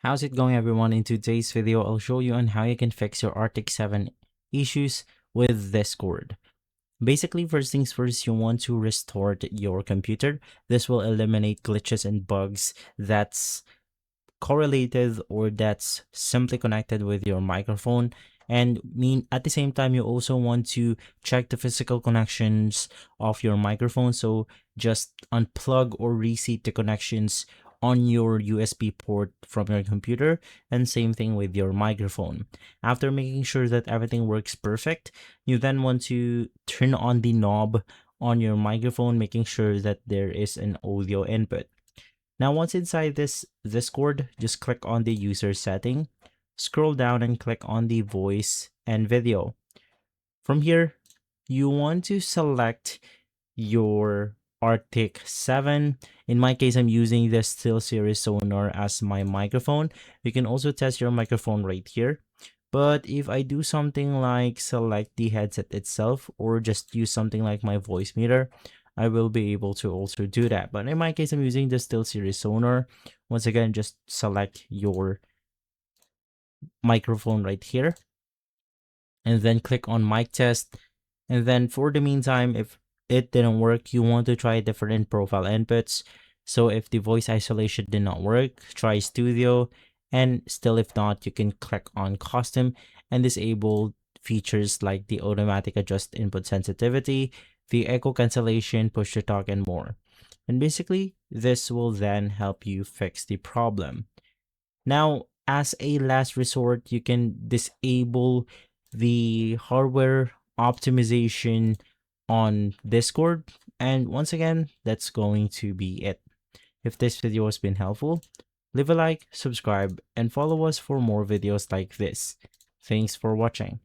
How's it going, everyone? In today's video, I'll show you on how you can fix your Arctic 7 issues with Discord. Basically, first things first, you want to restart your computer. This will eliminate glitches and bugs that's correlated or that's simply connected with your microphone. And at the same time, you also want to check the physical connections of your microphone. So just unplug or reset the connections on your USB port from your computer, and same thing with your microphone. After making sure that everything works perfect, you then want to turn on the knob on your microphone, making sure that there is an audio input. Now, once inside this Discord, just click on the user setting, scroll down and click on the voice and video. From here, you want to select your Arctic 7. In my case, I'm using the SteelSeries Sonar as my microphone. You can also test your microphone right here. But if I do something like select the headset itself or just use something like my voice meter, I will be able to also do that. But in my case, I'm using the SteelSeries Sonar. Once again, just select your microphone right here and then click on mic test. And then for the meantime, if it didn't work, you want to try different profile inputs. So if the voice isolation did not work, try studio, and still if not, you can click on custom and disable features like the automatic adjust input sensitivity, the echo cancellation, push to talk, and more. And basically, this will then help you fix the problem. Now, as a last resort, you can disable the hardware optimization on Discord. And once again, that's going to be it. If this video has been helpful, leave a like, subscribe, and follow us for more videos like this. Thanks for watching.